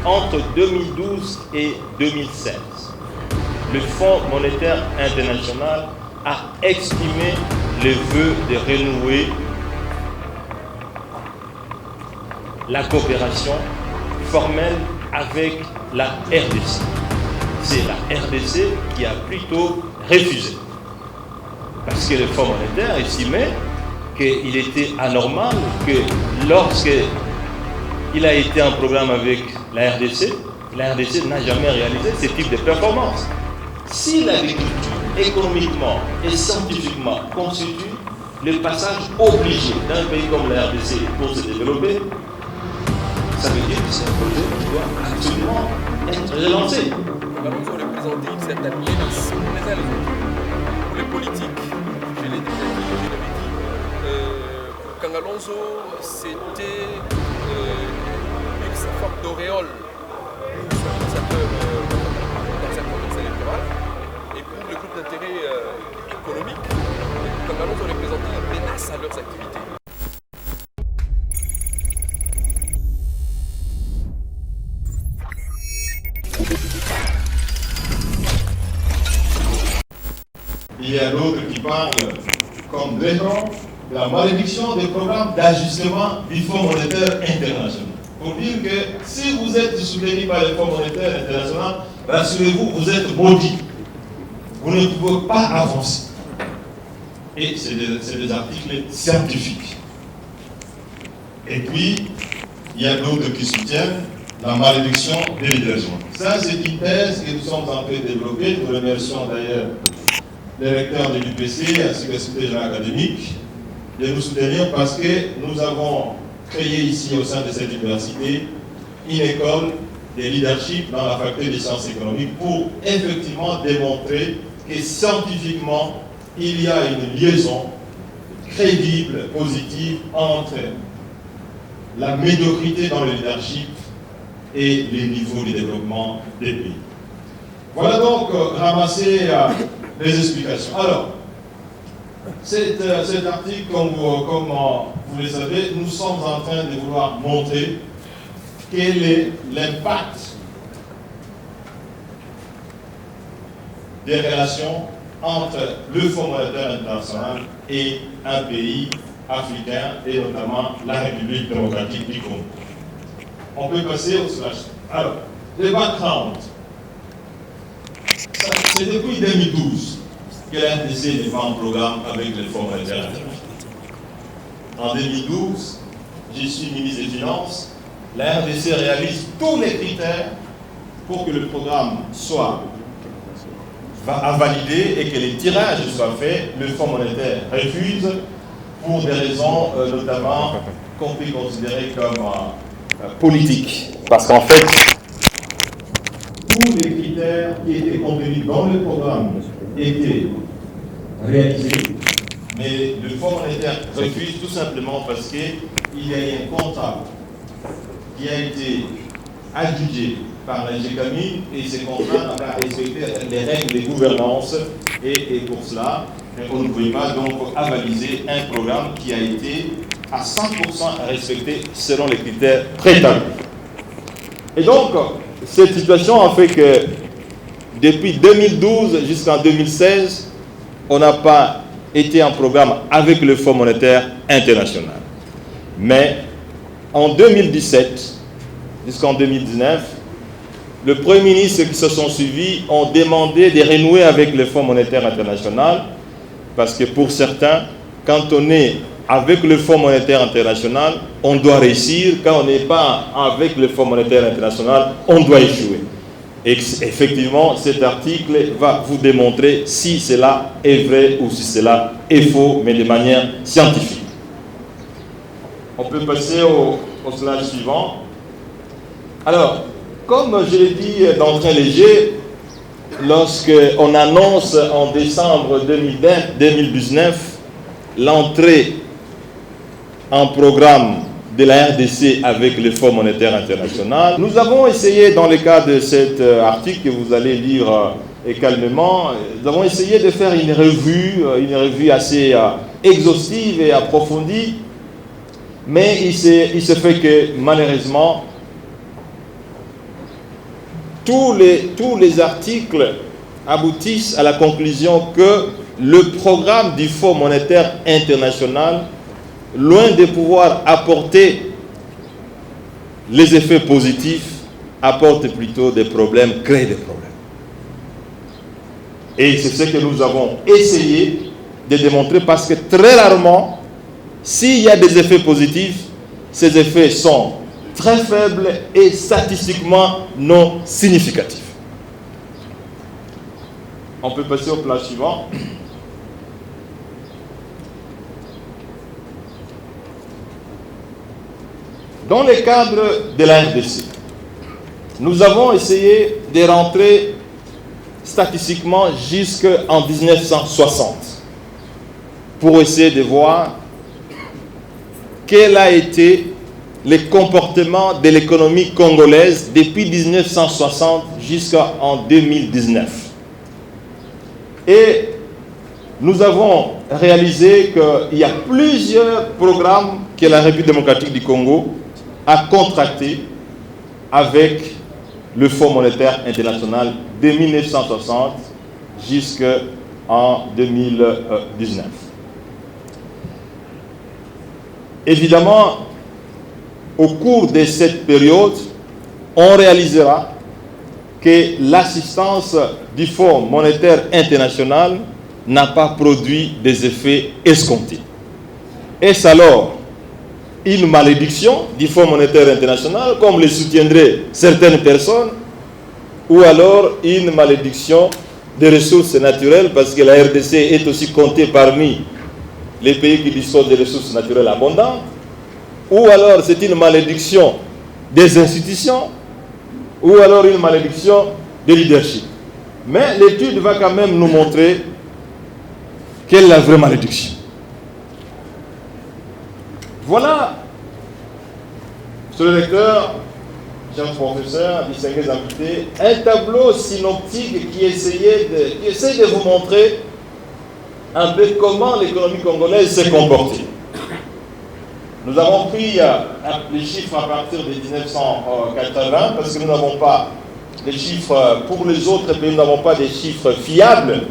Entre 2012 et 2016, le Fonds monétaire international a exprimé le vœu de renouer la coopération formelle avec la RDC. C'est la RDC qui a plutôt refusé. Parce que le Fonds monétaire estimait qu'il était anormal que lorsqu'il a été en programme avec la RDC n'a jamais réalisé ce type de performance. Si l'agriculture, économiquement et scientifiquement, constitue le passage obligé d'un pays comme la RDC pour se développer, ça veut dire que c'est un projet qui doit absolument être relancé. Nous allons représenter une certaine menace pour les élèves, pour les politiques. Je l'ai déjà dit, je l'avais dit. Pour Kangalonzo, c'était une forme d'auréole pour son initiateur dans cette contexte électoral. Et pour le groupe d'intérêt économique, Kangalonzo représentait une menace à leurs activités. Il y a d'autres qui parlent, comme Bréton, de la malédiction des programmes d'ajustement du Fonds monétaire international. Pour dire que si vous êtes soutenu par le Fonds monétaire international, rassurez-vous, vous êtes maudit. Vous ne pouvez pas avancer. Et c'est des articles scientifiques. Et puis, il y a d'autres qui soutiennent la malédiction des leaders. Ça, c'est une thèse que nous sommes en train de développer. Nous remercions d'ailleurs les recteurs de l'UPC ainsi que le secrétaire général académique de nous soutenir parce que nous avons créé ici au sein de cette université une école de leadership dans la faculté des sciences économiques pour effectivement démontrer que scientifiquement il y a une liaison crédible, positive entre la médiocrité dans le leadership et les niveaux de développement des pays. Voilà donc ramasser les explications. Alors, cet article, comme vous le savez, nous sommes en train de vouloir montrer quel est l'impact des relations entre le Fonds monétaire international et un pays africain, et notamment la République démocratique du Congo. On peut passer au slash. Alors, le background. C'est depuis 2012 que la RDC n'est pas en programme avec le Fonds monétaire international. En 2012, je suis ministre des Finances. La RDC réalise tous les critères pour que le programme soit à valider et que les tirages soient faits. Le Fonds monétaire refuse pour des raisons notamment qu'on peut considérer comme politiques. Parce qu'en fait, tous les critères qui étaient contenus dans le programme étaient réalisés, mais le Fonds monétaire refuse tout simplement parce qu'il y a un contrat qui a été adjugé par la GCAMI et ce contrat n'a pas respecté les règles de gouvernance et pour cela, on ne pouvait pas donc avaliser un programme qui a été à 100% respecté selon les critères préétablis. Et donc, cette situation a fait que depuis 2012 jusqu'en 2016, on n'a pas été en programme avec le Fonds monétaire international. Mais en 2017 jusqu'en 2019, le Premier ministre qui se sont suivis ont demandé de renouer avec le Fonds monétaire international parce que pour certains, quand on est avec le Fonds monétaire international, on doit réussir. Quand on n'est pas avec le Fonds monétaire international, on doit échouer. Et effectivement, cet article va vous démontrer si cela est vrai ou si cela est faux, mais de manière scientifique. On peut passer au slide suivant. Alors, comme je l'ai dit d'entrée léger, lorsqu'on annonce en décembre 2019 l'entrée en programme de la RDC avec le Fonds monétaire international, nous avons essayé, dans le cadre de cet article que vous allez lire calmement, nous avons essayé de faire une revue assez exhaustive et approfondie Mais il se fait que malheureusement, tous les articles aboutissent à la conclusion que le programme du Fonds monétaire international, loin de pouvoir apporter les effets positifs, apporte plutôt des problèmes, crée des problèmes. Et c'est ce que nous avons essayé de démontrer, parce que très rarement, s'il y a des effets positifs, ces effets sont très faibles et statistiquement non significatifs. On peut passer au plan suivant. Dans le cadre de la RDC, nous avons essayé de rentrer statistiquement jusqu'en 1960 pour essayer de voir quel a été le comportement de l'économie congolaise depuis 1960 jusqu'en 2019. Et nous avons réalisé qu'il y a plusieurs programmes que la République démocratique du Congo a contractés avec le Fonds monétaire international de 1960 jusqu'en 2019. Évidemment, au cours de cette période, on réalisera que l'assistance du Fonds monétaire international n'a pas produit des effets escomptés. Est-ce alors une malédiction du Fonds monétaire international, comme le soutiendraient certaines personnes, ou alors une malédiction des ressources naturelles, parce que la RDC est aussi comptée parmi les pays qui disposent de ressources naturelles abondantes, ou alors c'est une malédiction des institutions, ou alors une malédiction de leadership. Mais l'étude va quand même nous montrer quelle est la vraie malédiction. Voilà, monsieur le lecteur, cher professeur, distingués invités, un tableau synoptique qui essaie de vous montrer un peu comment l'économie congolaise s'est comportée. Nous avons pris les chiffres à partir de 1980, parce que nous n'avons pas des chiffres, pour les autres pays, nous n'avons pas des chiffres fiables.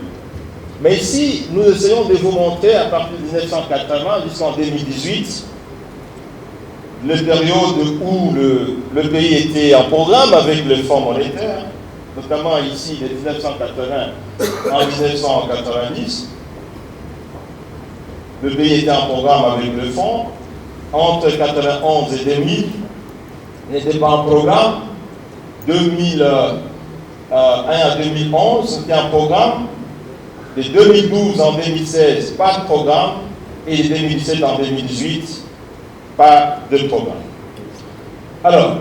Mais ici, nous essayons de vous montrer à partir de 1980 jusqu'en 2018, la période où le pays était en programme avec le Fonds monétaire, notamment ici de 1980 en 1990. Le pays était en programme avec le Fonds. Entre 1991 et 2000, il n'était pas en programme. 2001 à 2011, c'était un programme. De 2012 en 2016, pas de programme. Et de 2017 en 2018, pas de programme. Alors,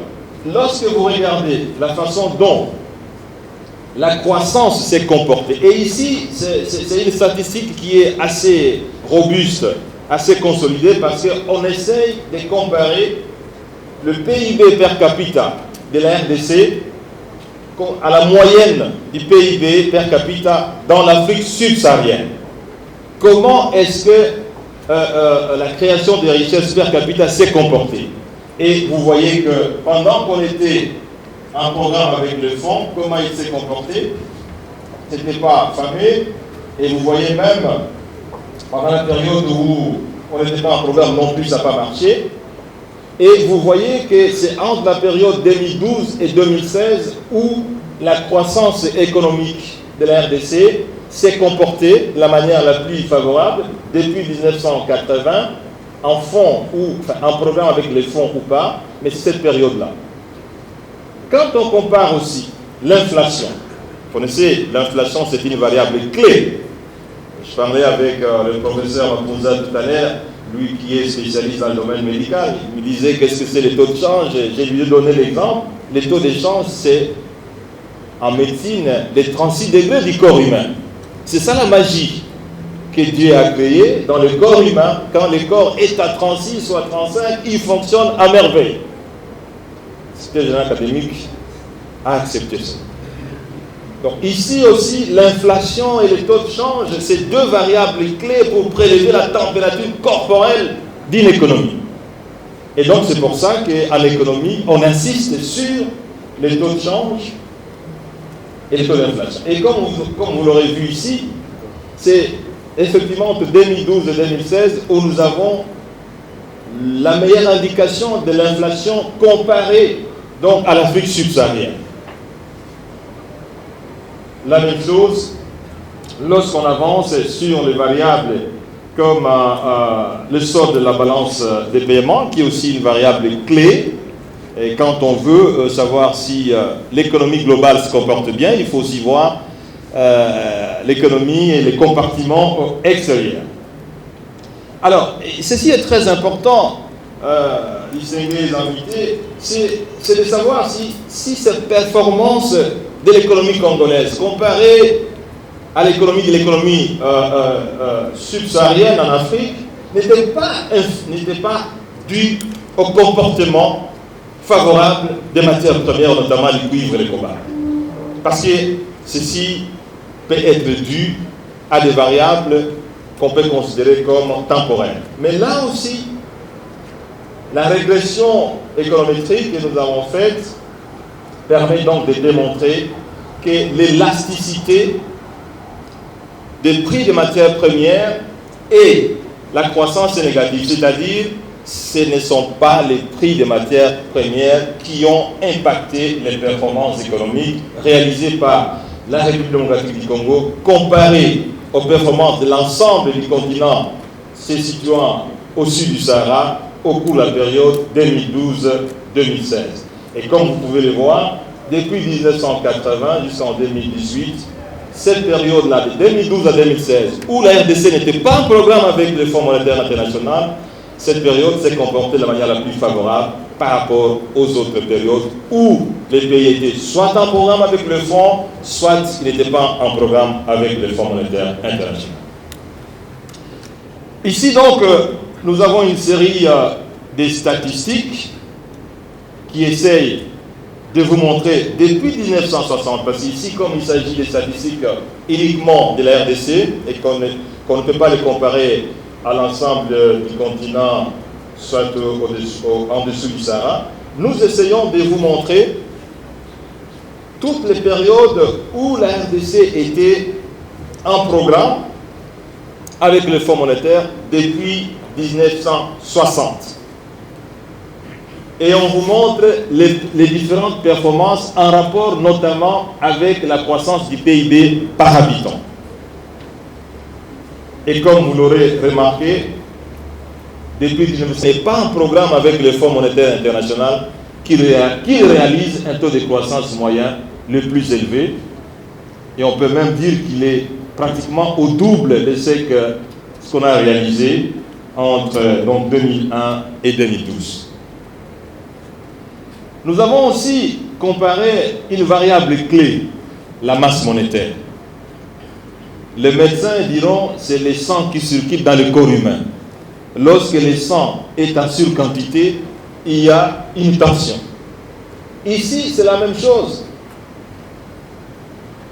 lorsque vous regardez la façon dont la croissance s'est comportée, et ici, c'est une statistique qui est assez robuste, assez consolidée, parce qu'on essaye de comparer le PIB per capita de la RDC à la moyenne du PIB per capita dans l'Afrique subsaharienne. Comment est-ce que la création des richesses per capita s'est comportée? Et vous voyez que pendant qu'on était en programme avec le Fonds, comment il s'est comporté? Ce n'était pas fameux. Et vous voyez même, pendant la période où on n'était pas en programme non plus, ça n'a pas marché. Et vous voyez que c'est entre la période 2012 et 2016 où la croissance économique de la RDC s'est comportée de la manière la plus favorable depuis 1980, en fonds ou en programme avec les fonds ou pas, mais c'est cette période-là. Quand on compare aussi l'inflation, vous connaissez, l'inflation c'est une variable clé. Je parlais avec le professeur Mouza tout à l'heure, lui qui est spécialiste dans le domaine médical, il me disait qu'est-ce que c'est les taux de change. J'ai lui donné l'exemple. Les taux de change, c'est en médecine les 36 degrés du corps humain. C'est ça la magie que Dieu a créée dans le corps humain. Quand le corps est à 36 ou à 35, il fonctionne à merveille. C'est que général académique a accepté ça. Donc ici aussi, l'inflation et le taux de change, c'est deux variables clés pour prélever la température corporelle d'une économie. Et donc c'est pour ça qu'en économie, on insiste sur les taux de change et les taux d'inflation. Et comme vous l'aurez vu ici, c'est effectivement entre 2012 et 2016 où nous avons la meilleure indication de l'inflation comparée donc à l'Afrique subsaharienne. La même chose lorsqu'on avance sur les variables comme le solde de la balance des paiements, qui est aussi une variable clé. Et quand on veut savoir si l'économie globale se comporte bien, il faut aussi voir l'économie et les compartiments extérieurs. Alors, ceci est très important, distinguer les invités, c'est de savoir si cette performance de l'économie congolaise, comparée à l'économie de l'économie subsaharienne en Afrique, n'était pas due au comportement favorable des matières premières, notamment du cuivre et le cobalt. Parce que ceci peut être dû à des variables qu'on peut considérer comme temporaires. Mais là aussi, la régression économétrique que nous avons faite permet donc de démontrer que l'élasticité des prix des matières premières et la croissance est négative, c'est-à-dire ce ne sont pas les prix des matières premières qui ont impacté les performances économiques réalisées par la République démocratique du Congo comparées aux performances de l'ensemble du continent se situant au sud du Sahara au cours de la période 2012-2016. Et comme vous pouvez le voir, depuis 1980 jusqu'en 2018, cette période-là, de 2012 à 2016, où la RDC n'était pas en programme avec le Fonds monétaire international, cette période s'est comportée de la manière la plus favorable par rapport aux autres périodes où les pays étaient soit en programme avec le Fonds, soit ils n'étaient pas en programme avec le Fonds monétaire international. Ici donc, nous avons une série de statistiques qui essayent de vous montrer depuis 1960, parce qu'ici, comme il s'agit des statistiques uniquement de la RDC et qu'on ne peut pas les comparer à l'ensemble du continent, soit en dessous du Sahara, nous essayons de vous montrer toutes les périodes où la RDC était en programme avec le Fonds monétaire depuis 1960. Et on vous montre les différentes performances en rapport notamment avec la croissance du PIB par habitant. Et comme vous l'aurez remarqué, depuis que ce n'est pas un programme avec le Fonds monétaire international qui réalise un taux de croissance moyen le plus élevé. Et on peut même dire qu'il est pratiquement au double de ce qu'on a réalisé entre donc 2001 et 2012. Nous avons aussi comparé une variable clé, la masse monétaire. Les médecins diront que c'est le sang qui circule dans le corps humain. Lorsque le sang est en surquantité, il y a une tension. Ici, c'est la même chose.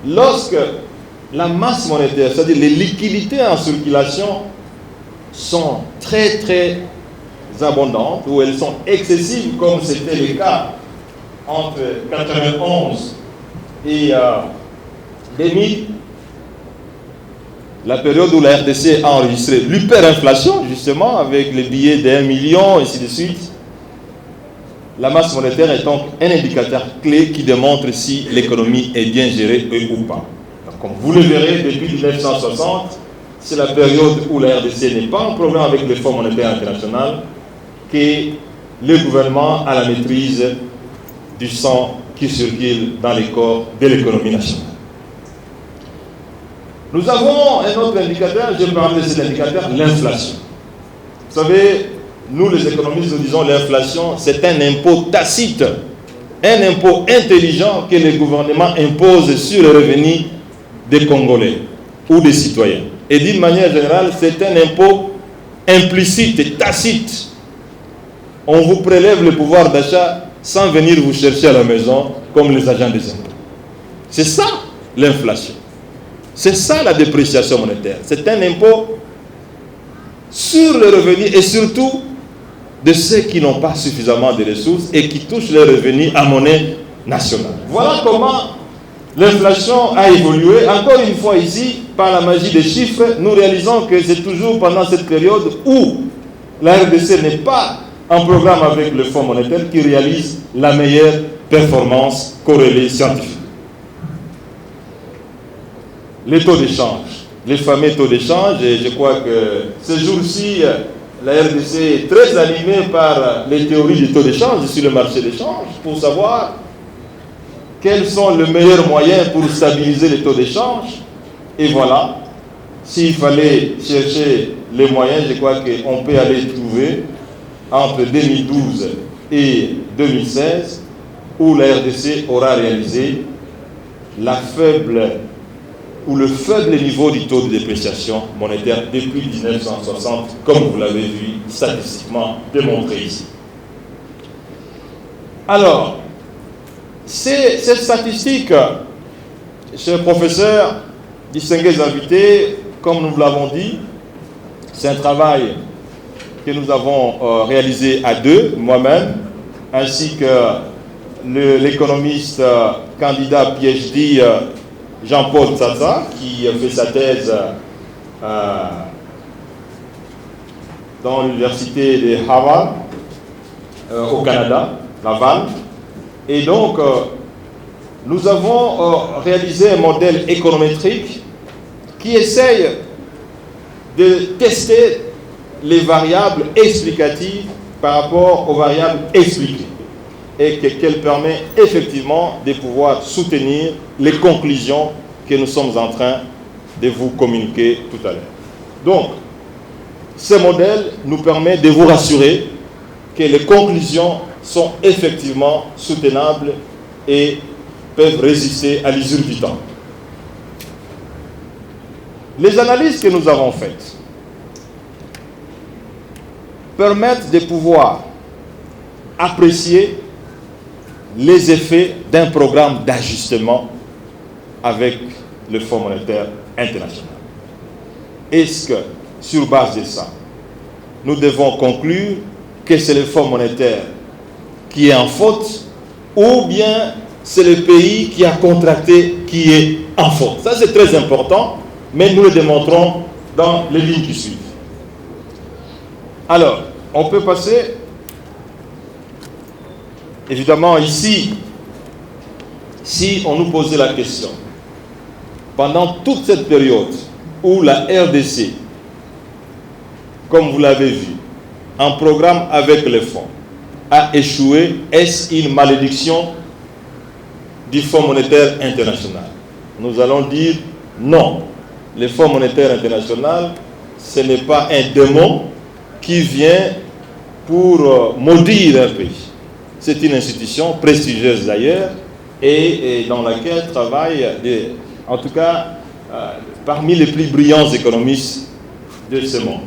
Lorsque la masse monétaire, c'est-à-dire les liquidités en circulation, sont très très abondantes, ou elles sont excessives, comme c'était le cas entre 1991 et 2000, la période où la RDC a enregistré l'hyperinflation, justement, avec les billets d'1 million, et ainsi de suite, la masse monétaire est donc un indicateur clé qui démontre si l'économie est bien gérée ou pas. Donc, comme vous le verrez, depuis 1960, c'est la période où la RDC n'est pas en programme avec le Fonds monétaire international que le gouvernement a la maîtrise du sang qui circule dans les corps de l'économie nationale. Nous avons un autre indicateur, je vais parler de cet indicateur, l'inflation. Vous savez, nous les économistes, nous disons l'inflation, c'est un impôt tacite, un impôt intelligent que le gouvernement impose sur les revenus des Congolais ou des citoyens. Et d'une manière générale, c'est un impôt implicite et tacite. On vous prélève le pouvoir d'achat sans venir vous chercher à la maison comme les agents des impôts. C'est ça l'inflation. C'est ça la dépréciation monétaire. C'est un impôt sur le revenu et surtout de ceux qui n'ont pas suffisamment de ressources et qui touchent leurs revenus à monnaie nationale. Voilà comment l'inflation a évolué. Encore une fois ici, par la magie des chiffres, nous réalisons que c'est toujours pendant cette période où la RDC n'est pas en programme avec le Fonds monétaire qui réalise la meilleure performance corrélée scientifique. Les taux d'échange, les fameux taux d'échange, et je crois que ce jour-ci, la RDC est très animée par les théories du taux d'échange sur le marché d'échange pour savoir quels sont les meilleurs moyens pour stabiliser les taux d'échange. Et voilà, s'il fallait chercher les moyens, je crois qu'on peut aller trouver entre 2012 et 2016, où la RDC aura réalisé le faible niveau du taux de dépréciation monétaire depuis 1960, comme vous l'avez vu statistiquement démontré ici. Alors, cette statistique, cher professeur, distingués invités, comme nous l'avons dit, c'est un travail que nous avons réalisé à deux, moi-même, ainsi que l'économiste candidat PhD Jean-Paul Tsatsa, qui fait sa thèse dans l'université de Harvard, au Canada, Laval. Et donc, nous avons réalisé un modèle économétrique qui essaye de tester les variables explicatives par rapport aux variables expliquées et qu'elle permet effectivement de pouvoir soutenir les conclusions que nous sommes en train de vous communiquer tout à l'heure. Donc, ce modèle nous permet de vous rassurer que les conclusions sont effectivement soutenables et peuvent résister à l'usure du temps. Les analyses que nous avons faites permettent de pouvoir apprécier les effets d'un programme d'ajustement avec le Fonds monétaire international. Est-ce que, sur base de ça, nous devons conclure que c'est le Fonds monétaire qui est en faute, ou bien c'est le pays qui a contracté qui est en faute? Ça, c'est très important, mais nous le démontrons dans les lignes qui suivent. Alors, on peut passer, évidemment, ici, si on nous posait la question, pendant toute cette période où la RDC, comme vous l'avez vu, en programme avec les fonds, a échoué, est-ce une malédiction du Fonds monétaire international? Nous allons dire non. Le Fonds monétaire international, ce n'est pas un démon qui vient pour maudire un pays. C'est une institution prestigieuse d'ailleurs et dans laquelle travaillent, en tout cas, parmi les plus brillants économistes de ce monde.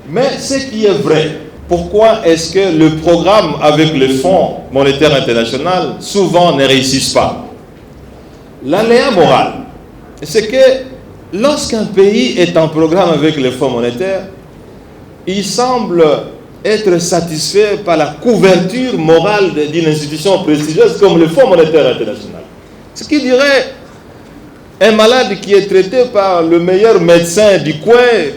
Mais ce qui est vrai, pourquoi est-ce que le programme avec le Fonds monétaire international souvent ne réussit pas? L'aléa moral, c'est que lorsqu'un pays est en programme avec le Fonds monétaire, il semble être satisfait par la couverture morale d'une institution prestigieuse comme le Fonds monétaire international. Ce qui dirait, un malade qui est traité par le meilleur médecin du coin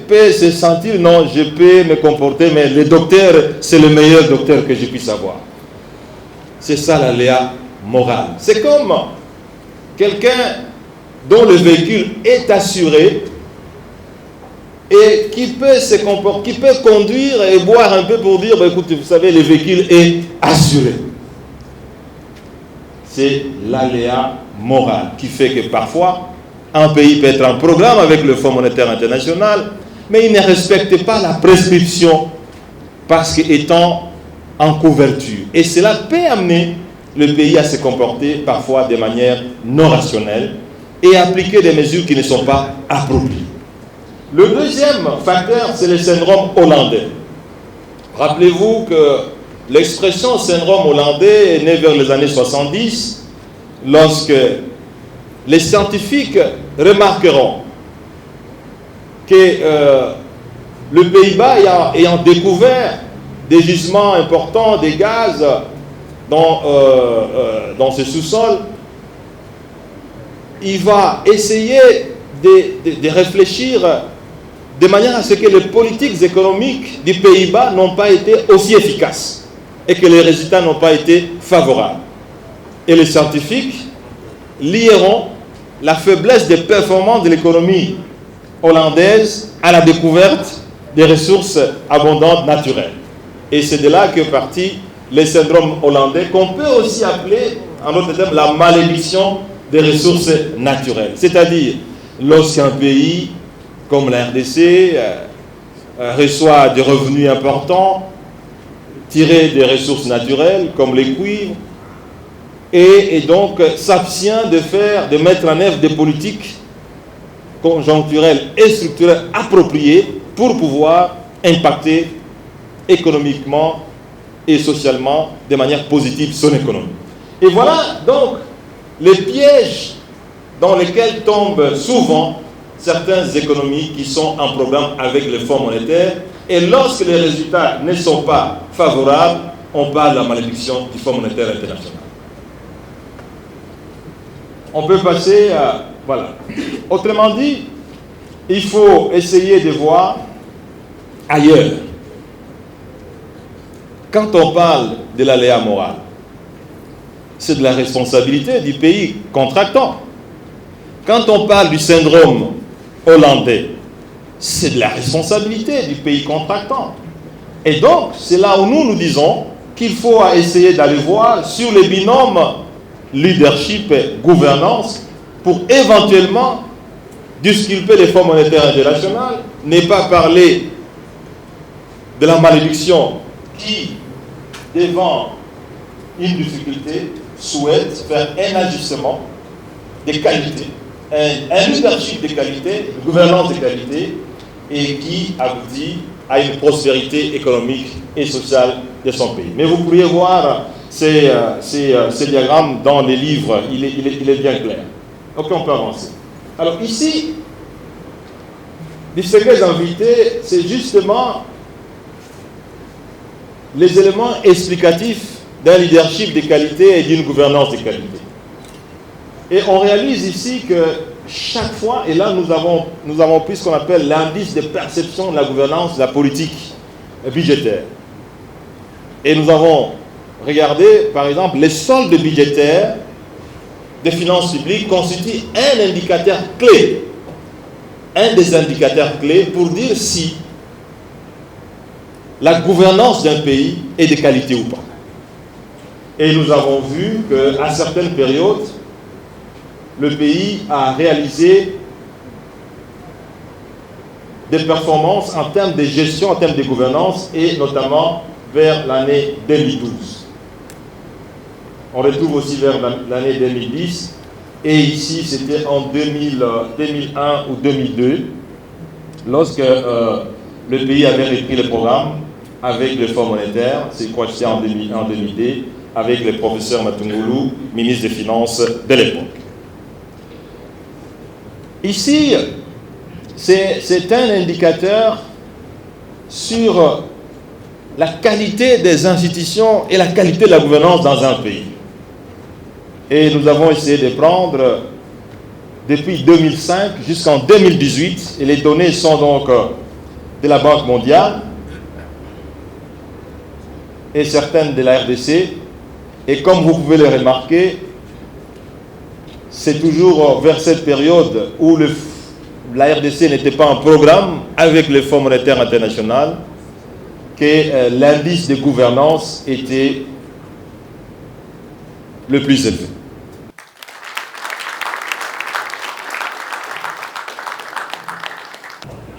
peut se sentir, non, je peux me comporter, mais le docteur, c'est le meilleur docteur que je puisse avoir. C'est ça l'aléa morale. C'est comme quelqu'un dont le véhicule est assuré et qui peut se comporter, qui peut conduire et boire un peu pour dire, bah, écoutez, vous savez, le véhicule est assuré. C'est l'aléa moral qui fait que parfois, un pays peut être en programme avec le Fonds monétaire international, mais il ne respecte pas la prescription parce qu'étant en couverture. Et cela peut amener le pays à se comporter parfois de manière non rationnelle et appliquer des mesures qui ne sont pas appropriées. Le deuxième facteur, c'est le syndrome hollandais. Rappelez-vous que l'expression syndrome hollandais est née vers les années 70, lorsque les scientifiques remarqueront que le Pays-Bas ayant découvert des gisements importants, des gaz dans ce sous-sol, il va essayer de réfléchir de manière à ce que les politiques économiques du Pays-Bas n'ont pas été aussi efficaces et que les résultats n'ont pas été favorables. Et les scientifiques lieront la faiblesse des performances de l'économie hollandaise à la découverte des ressources abondantes naturelles. Et c'est de là que partit le syndrome hollandais, qu'on peut aussi appeler, en d'autres termes, la malédiction des ressources naturelles. C'est-à-dire, lorsqu'un pays comme la RDC reçoit des revenus importants tirés des ressources naturelles, comme les cuivres, et donc s'abstient de mettre en œuvre des politiques conjoncturelles et structurelles appropriées pour pouvoir impacter économiquement et socialement de manière positive son économie. Et voilà donc les pièges dans lesquels tombent souvent certaines économies qui sont en problème avec le Fonds monétaire. Et lorsque les résultats ne sont pas favorables, on parle de la malédiction du Fonds monétaire international. On peut passer à... Voilà. Autrement dit, il faut essayer de voir ailleurs. Quand on parle de l'aléa moral, c'est de la responsabilité du pays contractant. Quand on parle du syndrome hollandais, c'est de la responsabilité du pays contractant. Et donc, c'est là où nous disons qu'il faut essayer d'aller voir sur les binômes leadership et gouvernance pour éventuellement disculper les Fonds monétaires internationaux, ne pas parler de la malédiction qui, devant une difficulté, souhaite faire un ajustement de qualité, un leadership de qualité, une gouvernance de qualité, et qui aboutit à une prospérité économique et sociale de son pays. Mais vous pourriez voir ces diagrammes dans les livres, il est bien clair. Ok, on peut avancer. Alors ici, les secrets invités, c'est justement les éléments explicatifs d'un leadership de qualité et d'une gouvernance de qualité. Et on réalise ici que chaque fois, et là nous avons pris ce qu'on appelle l'indice de perception de la gouvernance de la politique budgétaire. Et nous avons regardé, par exemple, les soldes budgétaires des finances publiques constituent un indicateur clé, un des indicateurs clés pour dire si la gouvernance d'un pays est de qualité ou pas. Et nous avons vu qu'à certaines périodes, le pays a réalisé des performances en termes de gestion, en termes de gouvernance, et notamment vers l'année 2012. On retrouve aussi vers l'année 2010, et ici c'était en 2001 ou 2002, lorsque le pays avait repris le programme avec le Fonds monétaire, c'est quoi, c'était en 2002, avec le professeur Matungulu, ministre des Finances de l'époque. Ici, c'est un indicateur sur la qualité des institutions et la qualité de la gouvernance dans un pays. Et nous avons essayé de prendre depuis 2005 jusqu'en 2018, et les données sont donc de la Banque mondiale et certaines de la RDC. Et comme vous pouvez le remarquer, c'est toujours vers cette période où la RDC n'était pas en programme avec le Fonds monétaire international que l'indice de gouvernance était le plus élevé.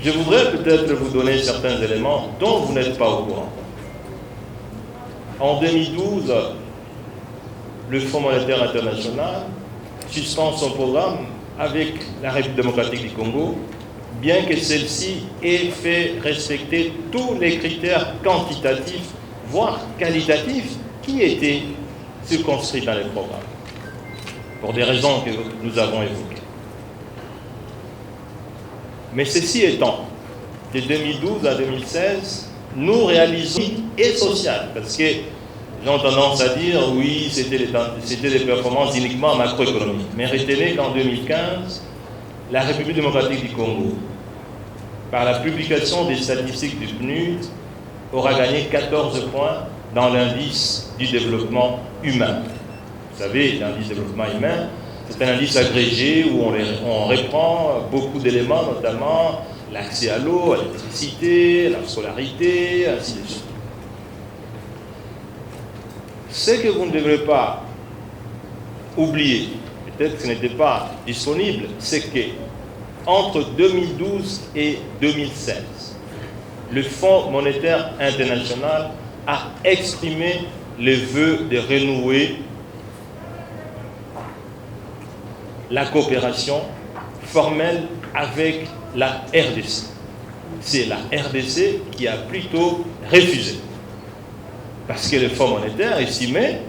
Je voudrais peut-être vous donner certains éléments dont vous n'êtes pas au courant. En 2012, le Fonds monétaire international suspend son programme avec la République démocratique du Congo, bien que celle-ci ait fait respecter tous les critères quantitatifs, voire qualitatifs, qui étaient circonscrits dans les programmes, pour des raisons que nous avons évoquées. Mais ceci étant, de 2012 à 2016, nous réalisons et social, parce que j'ai tendance à dire, oui, c'était des performances uniquement macroéconomiques. Mais retenez qu'en 2015, la République démocratique du Congo, par la publication des statistiques du PNUD, aura gagné 14 points dans l'indice du développement humain. Vous savez, l'indice du développement humain, c'est un indice agrégé où on reprend beaucoup d'éléments, notamment l'accès à l'eau, à l'électricité, la scolarité, ainsi de suite. Ce que vous ne devrez pas oublier, peut-être que ce n'était pas disponible, c'est que entre 2012 et 2016, le Fonds monétaire international a exprimé le vœu de renouer la coopération formelle avec la RDC. C'est la RDC qui a plutôt refusé. Parce que le Fonds monétaire estimait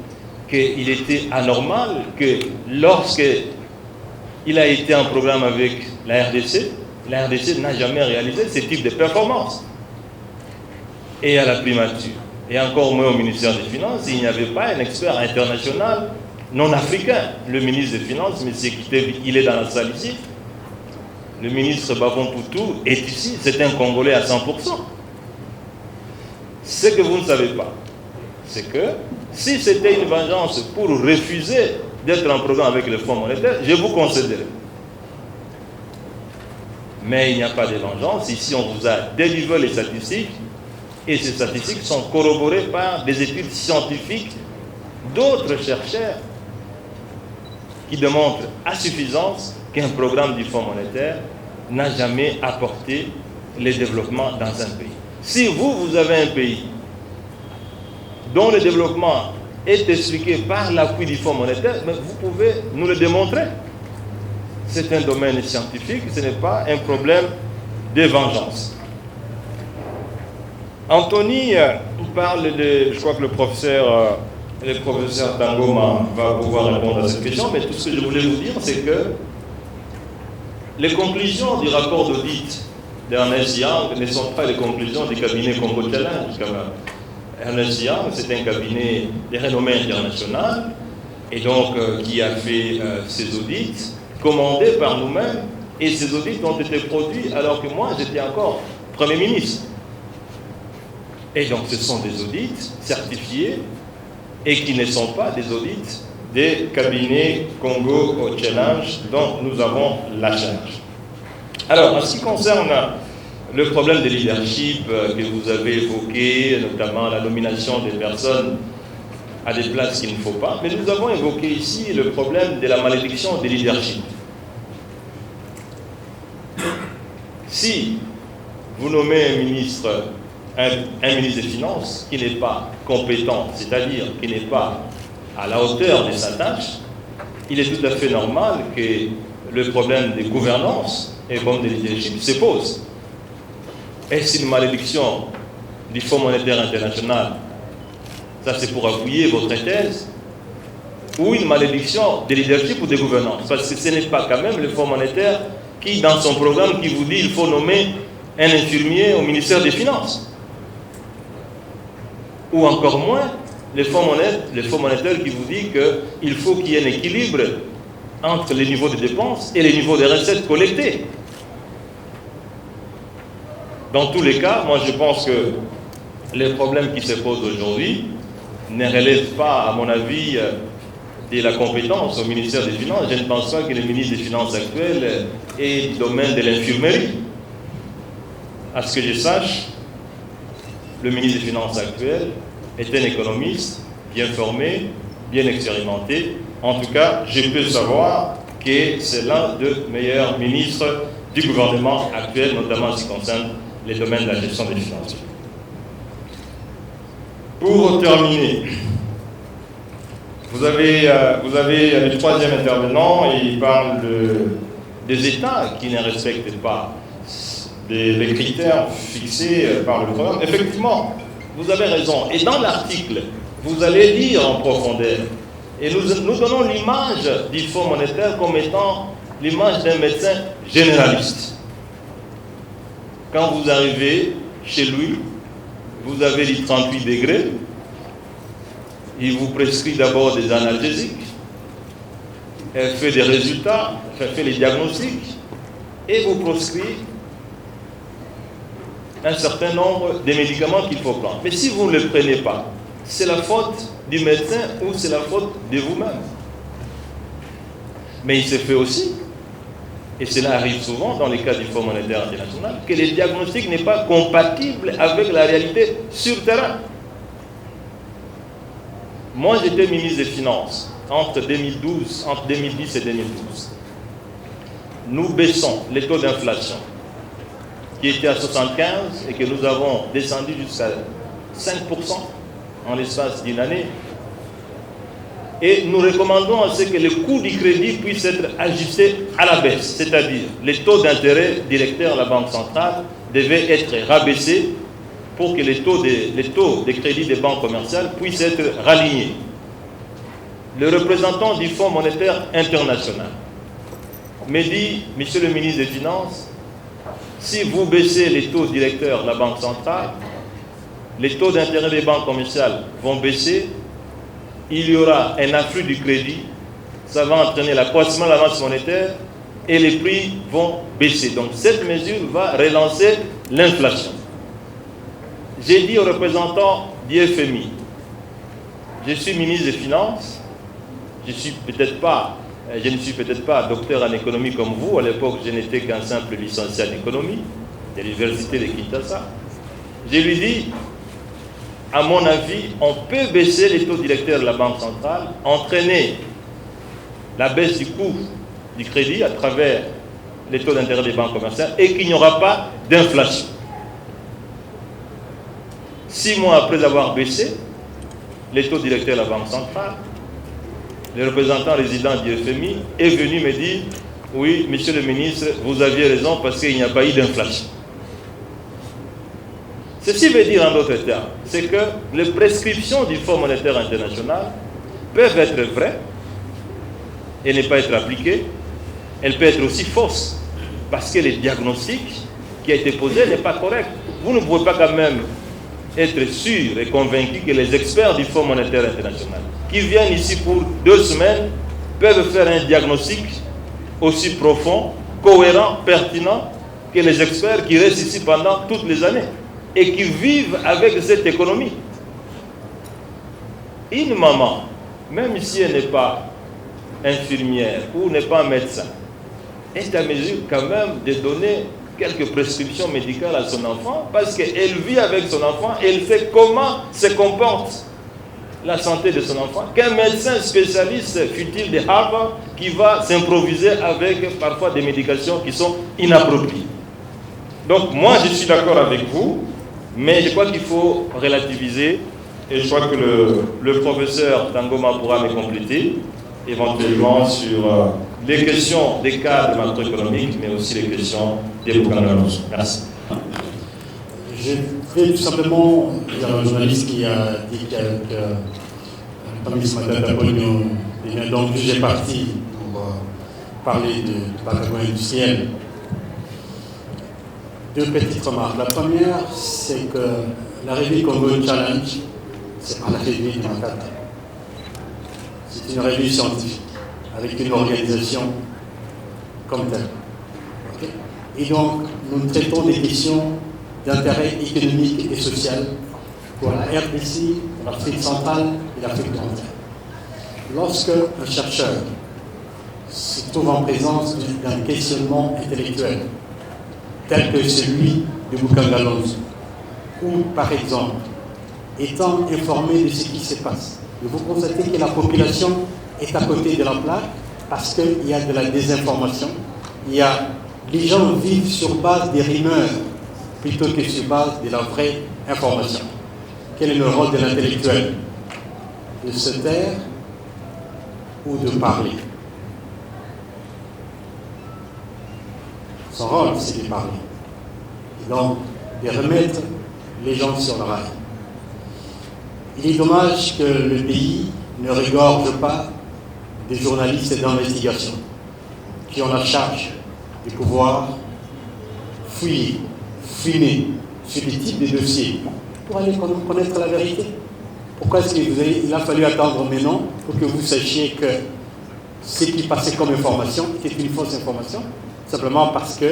qu'il était anormal que lorsque il a été en programme avec la RDC n'a jamais réalisé ce type de performance. Et à la primature, et encore moins au ministère des Finances, il n'y avait pas un expert international non africain. Le ministre des Finances, M. Kitev, il est dans la salle ici. Le ministre Bavon Poutou est ici. C'est un Congolais à 100%. Ce que vous ne savez pas, c'est que si c'était une vengeance pour refuser d'être en programme avec le Fonds monétaire, je vous concéderai. Mais il n'y a pas de vengeance. Ici, on vous a délivré les statistiques et ces statistiques sont corroborées par des études scientifiques d'autres chercheurs qui démontrent à suffisance qu'un programme du Fonds monétaire n'a jamais apporté le développement dans un pays. Si vous avez un pays dont le développement est expliqué par l'appui du Fonds monétaire, mais vous pouvez nous le démontrer. C'est un domaine scientifique, ce n'est pas un problème de vengeance. Anthony parle de, je crois que le professeur Tangoma va pouvoir répondre à cette question, mais tout ce que je voulais vous dire, c'est que les conclusions du rapport d'audit d'Ernest Young ne sont pas les conclusions du cabinet Congo Challenge, quand même. Ernest Young, c'est un cabinet de renommée internationale, et donc qui a fait ces audits, commandés par nous-mêmes, et ces audits ont été produits alors que moi j'étais encore Premier ministre. Et donc ce sont des audits certifiés et qui ne sont pas des audits des cabinets Congo au Challenge dont nous avons la charge. Alors, en ce qui concerne le problème de leadership que vous avez évoqué, notamment la nomination des personnes à des places qu'il ne faut pas, mais nous avons évoqué ici le problème de la malédiction des leadership. Si vous nommez un ministre des Finances qui n'est pas compétent, c'est-à-dire qui n'est pas à la hauteur de sa tâche, il est tout à fait normal que le problème de gouvernance et de leadership se pose. Est-ce une malédiction du Fonds monétaire international? Ça, c'est pour appuyer votre thèse. Ou une malédiction de leadership ou de gouvernance? Parce que ce n'est pas quand même le Fonds monétaire qui, dans son programme, qui vous dit qu'il faut nommer un infirmier au ministère des Finances. Ou encore moins, le Fonds monétaire qui vous dit qu'il faut qu'il y ait un équilibre entre les niveaux de dépenses et les niveaux de recettes collectées. Dans tous les cas, moi je pense que les problèmes qui se posent aujourd'hui ne relèvent pas, à mon avis, de la compétence au ministère des Finances. Je ne pense pas que le ministre des Finances actuel est du domaine de l'infirmerie. À ce que je sache, le ministre des Finances actuel est un économiste bien formé, bien expérimenté. En tout cas, je peux savoir que c'est l'un des meilleurs ministres du gouvernement actuel, notamment en ce qui concerne les domaines de la gestion des finances. Pour terminer, vous avez le troisième intervenant, et il parle des États qui ne respectent pas les critères fixés par le programme. Effectivement, vous avez raison. Et dans l'article, vous allez lire en profondeur. Et nous donnons l'image du Fonds monétaire comme étant l'image d'un médecin généraliste. Quand vous arrivez chez lui, vous avez les 38 degrés, il vous prescrit d'abord des analgésiques, elle fait des résultats, elle fait les diagnostics et vous prescrit un certain nombre de médicaments qu'il faut prendre. Mais si vous ne les prenez pas, c'est la faute du médecin ou c'est la faute de vous-même. Mais il se fait aussi, et cela arrive souvent dans les cas du Fonds monétaire international, que le diagnostic n'est pas compatible avec la réalité sur le terrain. Moi, j'étais ministre des Finances entre 2010 et 2012. Nous baissons les taux d'inflation qui étaient à 75 et que nous avons descendu jusqu'à 5% en l'espace d'une année. Et nous recommandons à ce que le coût du crédit puisse être ajusté à la baisse, c'est-à-dire les taux d'intérêt directeurs de la Banque centrale devaient être rabaissés pour que les taux de crédit des banques commerciales puissent être ralignés. Le représentant du Fonds monétaire international me dit, Monsieur le ministre des Finances, si vous baissez les taux directeurs de la Banque centrale, les taux d'intérêt des banques commerciales vont baisser, il y aura un afflux du crédit, ça va entraîner l'accroissement de la masse monétaire et les prix vont baisser. Donc cette mesure va relancer l'inflation. J'ai dit aux représentants du FMI, je suis ministre des Finances, je ne suis peut-être pas docteur en économie comme vous, à l'époque je n'étais qu'un simple licencié en économie de l'université de Kinshasa. Je lui dis, à mon avis, on peut baisser les taux directeurs de la Banque centrale, entraîner la baisse du coût du crédit à travers les taux d'intérêt des banques commerciales et qu'il n'y aura pas d'inflation. 6 mois après avoir baissé les taux directeurs de la Banque centrale, le représentant résident du FMI est venu me dire « Oui, monsieur le ministre, vous aviez raison parce qu'il n'y a pas eu d'inflation. » Ceci veut dire en d'autres termes, c'est que les prescriptions du Fonds monétaire international peuvent être vraies et ne pas être appliquées. Elles peuvent être aussi fausses parce que le diagnostic qui a été posé n'est pas correct. Vous ne pouvez pas quand même être sûr et convaincu que les experts du Fonds monétaire international qui viennent ici pour 2 semaines peuvent faire un diagnostic aussi profond, cohérent, pertinent que les experts qui restent ici pendant toutes les années et qui vivent avec cette économie. Une maman, même si elle n'est pas infirmière ou n'est pas médecin, est à mesure quand même de donner quelques prescriptions médicales à son enfant parce qu'elle vit avec son enfant et elle sait comment se comporte la santé de son enfant qu'un médecin spécialiste fut-il de Harvard qui va s'improviser avec parfois des médications qui sont inappropriées. Donc moi je suis d'accord avec vous, mais je crois qu'il faut relativiser et je crois que le professeur Tangoma pourra me compléter éventuellement sur les questions des cadres macroéconomiques, mais aussi les questions des Bukangaloso. Merci. Je vais tout simplement dire à un journaliste qui a dit que parmi ce matin d'Apollo, et donc j'ai parti pour parler de Bacabo industriel. 2 petites remarques. La première, c'est que la revue Congo Challenge, c'est pas la revue de Makata. C'est une revue scientifique, avec une organisation comme telle. Okay? Et donc, nous traitons des questions d'intérêt économique et social pour la RDC, l'Afrique centrale et l'Afrique orientale. Lorsque un chercheur se trouve en présence d'un questionnement intellectuel, tel que celui de Bukangaloso, ou par exemple, étant informé de ce qui se passe, vous constatez que la population est à côté de la plaque parce qu'il y a de la désinformation, les gens vivent sur base des rumeurs plutôt que sur base de la vraie information. Quel est le rôle de l'intellectuel? De se taire ou de parler? Son rôle, c'est de parler. Et donc, de remettre les gens sur le rail. Il est dommage que le pays ne regorge pas des journalistes d'investigation qui ont la charge de pouvoir fouiller, fumer sur des types de dossiers pour aller connaître la vérité. Pourquoi est-ce qu'il a fallu attendre maintenant pour que vous sachiez que ce qui passait comme information était une fausse information? Simplement parce que,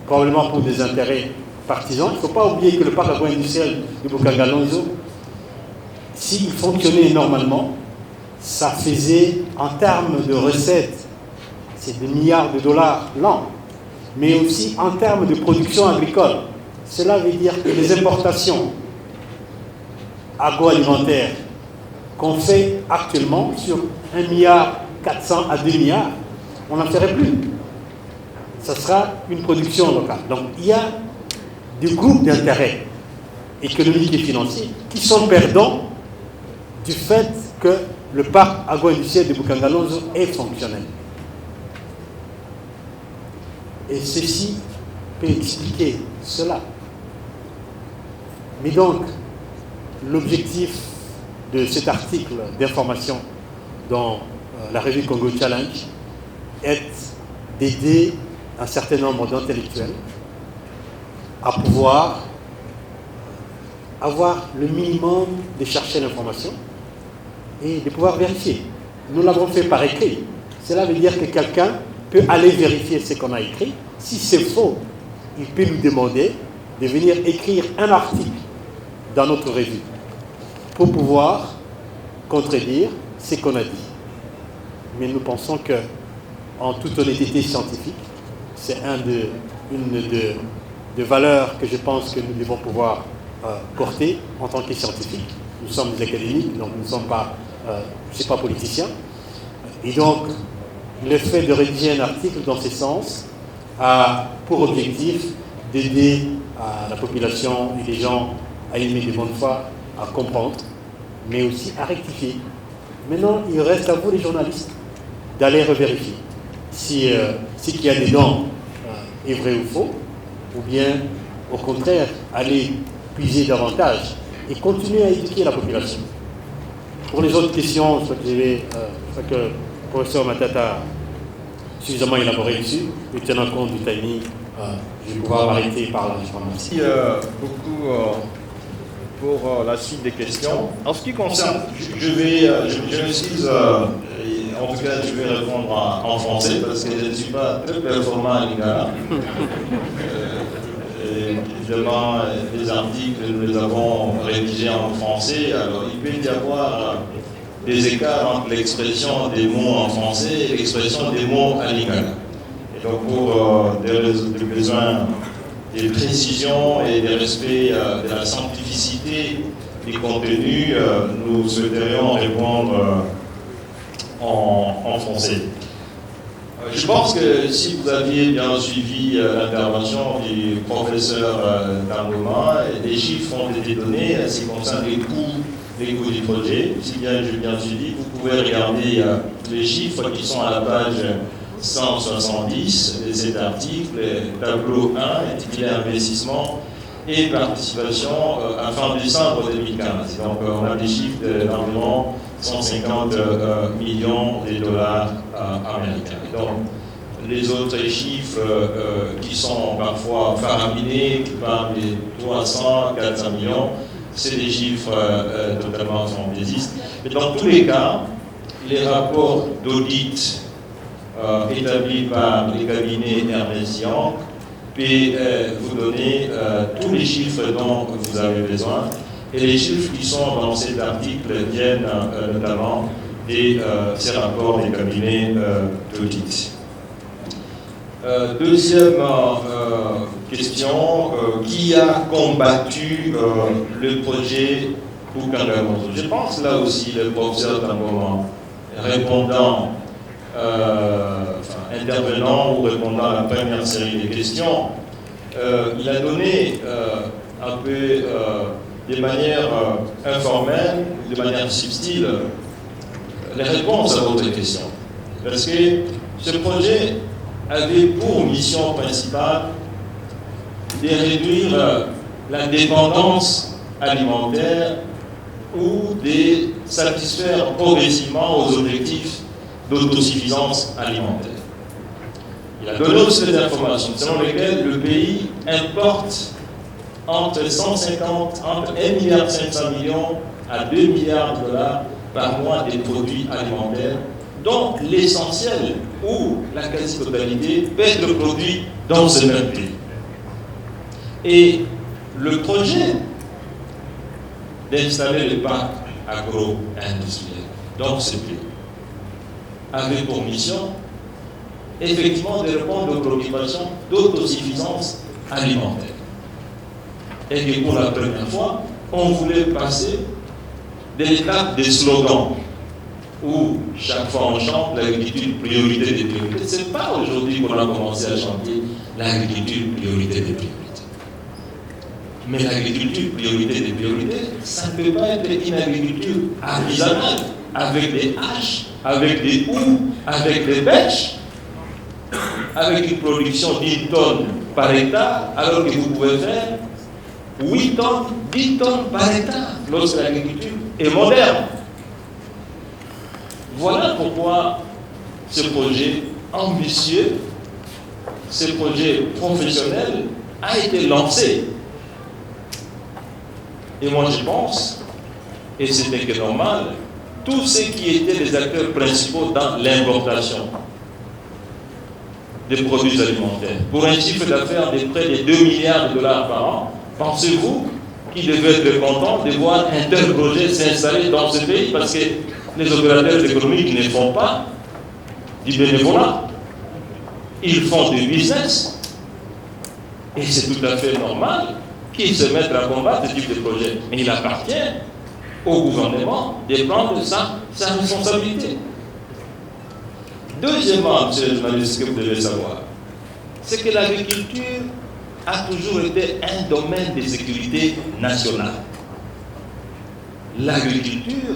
probablement pour des intérêts partisans, il ne faut pas oublier que le parc agro-industriel de Bukangalonzo, s'il fonctionnait normalement, ça faisait, en termes de recettes, c'est des milliards de dollars l'an, mais aussi en termes de production agricole. Cela veut dire que les importations agroalimentaires qu'on fait actuellement sur 1,4 milliard à 2 milliards, on n'en ferait plus. Ça sera une production locale. Donc il y a des groupes d'intérêts économiques et financiers qui sont perdants du fait que le parc agro-industriel de Bukangalonzo est fonctionnel. Et ceci peut expliquer cela. Mais donc, l'objectif de cet article d'information dans la revue Congo Challenge est d'aider un certain nombre d'intellectuels à pouvoir avoir le minimum de chercher l'information et de pouvoir vérifier. Nous l'avons fait par écrit. Cela veut dire que quelqu'un peut aller vérifier ce qu'on a écrit. Si c'est faux, il peut nous demander de venir écrire un article dans notre revue pour pouvoir contredire ce qu'on a dit. Mais nous pensons que, en toute honnêteté scientifique, c'est une de valeurs que je pense que nous devons pouvoir porter en tant que scientifiques. Nous sommes des académiques, donc nous ne sommes pas, je ne suis pas politicien. Et donc, le fait de rédiger un article dans ce sens a pour objectif d'aider la population et les gens animés de bonne foi à comprendre, mais aussi à rectifier. Maintenant, il reste à vous, les journalistes, d'aller revérifier si ce qu'il y a dedans est vrai ou faux, ou bien, au contraire, aller puiser davantage et continuer à éduquer la population. Pour les autres questions, je crois que le professeur Matata a suffisamment élaboré dessus, et tenant compte du timing, je vais pouvoir m'arrêter par là. Merci beaucoup pour la suite des questions. En ce qui concerne, je m'excuse, en tout cas je vais répondre en français parce que je ne suis pas très performant à l'INGA. Évidemment, les articles, nous les avons rédigés en français, alors il peut y avoir des écarts entre l'expression des mots en français et l'expression des mots à lingala. Et donc pour des besoins de précision et de respect de la simplicité des contenus, nous souhaiterions répondre en français. Je pense que si vous aviez bien suivi l'intervention du professeur Tangoma, des chiffres ont été donnés en ce qui concerne les coûts du projet. Si bien j'ai bien suivi, vous pouvez regarder les chiffres qui sont à la page 170 de cet article, tableau 1, intitulé Investissement et participation à fin décembre 2015. Donc on a des chiffres d'environ 150 millions de dollars américains. Donc les autres chiffres qui sont parfois faraminés, qui parlent de 300, 400 millions, c'est des chiffres totalement fantaisistes. Mais dans tous les cas, les rapports d'audit établis par les cabinets Ernst & Young peut vous donner tous les chiffres dont vous avez besoin. Et les chiffres qui sont dans cet article viennent notamment de ces rapports des cabinets d'audit. Deuxième question, qui a combattu le projet Bukangalonzo? Je pense là aussi le professeur Tangoma, répondant, intervenant ou répondant à la première série de questions, il a donné un peu de manière informelle, de manière subtile, les réponses à votre question. Parce que ce projet avait pour mission principale de réduire la dépendance alimentaire ou de satisfaire progressivement aux objectifs d'autosuffisance alimentaire. Il a donné aussi des informations selon lesquelles le pays importe entre 1 milliard 500 millions à 2 milliards de dollars par mois des produits alimentaires, dont l'essentiel ou la quasi-totalité peut être produit dans ce même pays. Et le projet d'installer le parc agro-industriel dans ce pays avait pour mission effectivement de répondre aux préoccupations d'autosuffisance alimentaire. Et que pour la première fois, on voulait passer de l'étape des slogans où chaque fois on chante l'agriculture priorité des priorités. Ce n'est pas aujourd'hui qu'on a commencé à chanter l'agriculture priorité des priorités. Mais l'agriculture priorité des priorités, ça ne peut pas être une agriculture artisanale, avec des haches, avec des houes, avec des bêches, avec une production d'1 tonne par hectare, alors que vous pouvez faire 8 tonnes, 10 tonnes par hectare, lorsque l'agriculture est moderne. Voilà pourquoi ce projet ambitieux, ce projet professionnel a été lancé. Et moi je pense, et c'était que normal, tous ceux qui étaient les acteurs principaux dans l'importation des produits alimentaires, pour un chiffre d'affaires de près de 2 milliards de dollars par an, pensez-vous qu'ils devaient être contents de voir un tel projet s'installer dans ce pays, parce que les opérateurs économiques ne font pas du bénévolat, ils font du business, et c'est tout à fait normal qu'ils se mettent à combattre ce type de projet. Mais il appartient au gouvernement de prendre sa responsabilité. Deuxièmement, monsieur le journaliste, ce que vous devez savoir, c'est que l'agriculture a toujours été un domaine de sécurité nationale. L'agriculture,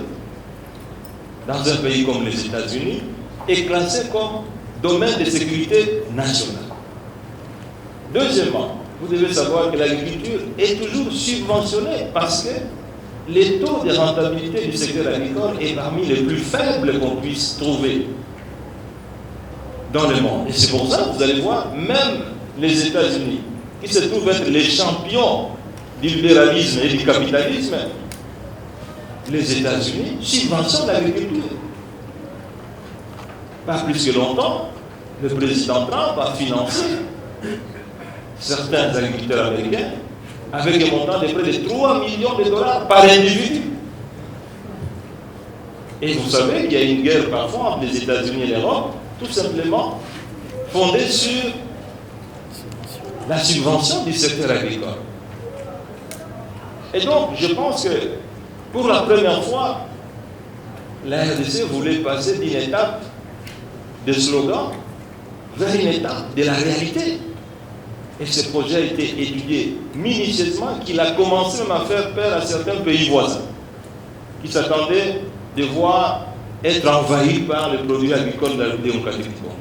dans un pays comme les États-Unis, est classée comme domaine de sécurité nationale. Deuxièmement, vous devez savoir que l'agriculture est toujours subventionnée parce que les taux de rentabilité du secteur agricole est parmi les plus faibles qu'on puisse trouver dans le monde. Et c'est pour ça que vous allez voir, même les États-Unis, qui se trouvent être les champions du libéralisme et du capitalisme, les États-Unis subventionnent l'agriculture. Pas plus que longtemps, le président Trump a financé certains agriculteurs américains avec un montant de près de 3 millions de dollars par individu. Et vous savez qu'il y a une guerre parfois entre les États-Unis et l'Europe, tout simplement fondée sur la subvention du secteur agricole. Et donc, je pense que pour la première fois, la RDC voulait passer d'une étape de slogan vers une étape de la réalité. Et ce projet a été étudié minutieusement, qu'il a commencé même à faire peur à certains pays voisins, qui s'attendaient de voir être envahis par les produits agricoles de la République démocratique du Congo.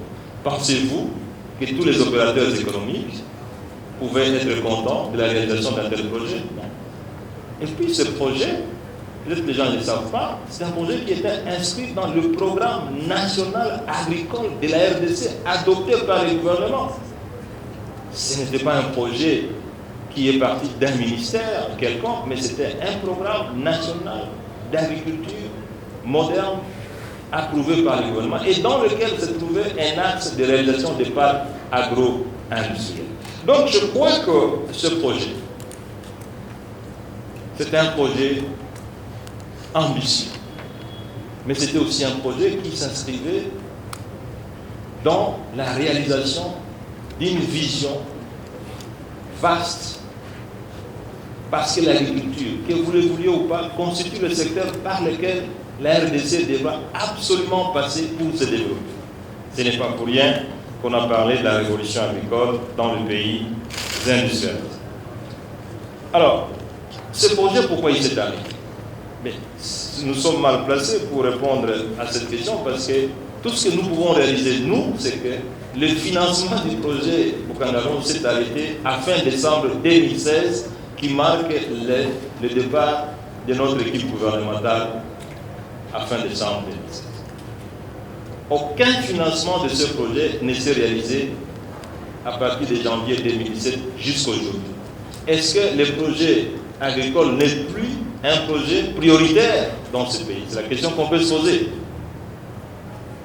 Pensez-vous que tous les opérateurs économiques pouvaient être contents de la réalisation d'un tel projet? Non. Et puis ce projet, peut-être que les gens ne le savent pas, c'est un projet qui était inscrit dans le programme national agricole de la RDC adopté par le gouvernement. Ce n'était pas un projet qui est parti d'un ministère quelconque, mais c'était un programme national d'agriculture moderne approuvé par le gouvernement et dans lequel se trouvait un axe de réalisation des parcs agro-industriels. Donc je crois que ce projet, c'était un projet ambitieux, mais c'était aussi un projet qui s'inscrivait dans la réalisation d'une vision vaste, parce que l'agriculture, que vous le vouliez ou pas, constitue le secteur par lequel la RDC devra absolument passer pour se développer. Ce n'est pas pour rien qu'on a parlé de la révolution agricole dans le pays industriel. Alors, ce projet, pourquoi il s'est arrêté? Mais nous sommes mal placés pour répondre à cette question parce que tout ce que nous pouvons réaliser, nous, c'est que le financement du projet Boucangalon s'est arrêté à fin décembre 2016, qui marque le départ de notre équipe gouvernementale à fin décembre 2016. Aucun financement de ce projet ne s'est réalisé à partir de janvier 2017 jusqu'à aujourd'hui. est-ce que le projet agricole n'est plus un projet prioritaire dans ce pays? C'est la question qu'on peut se poser.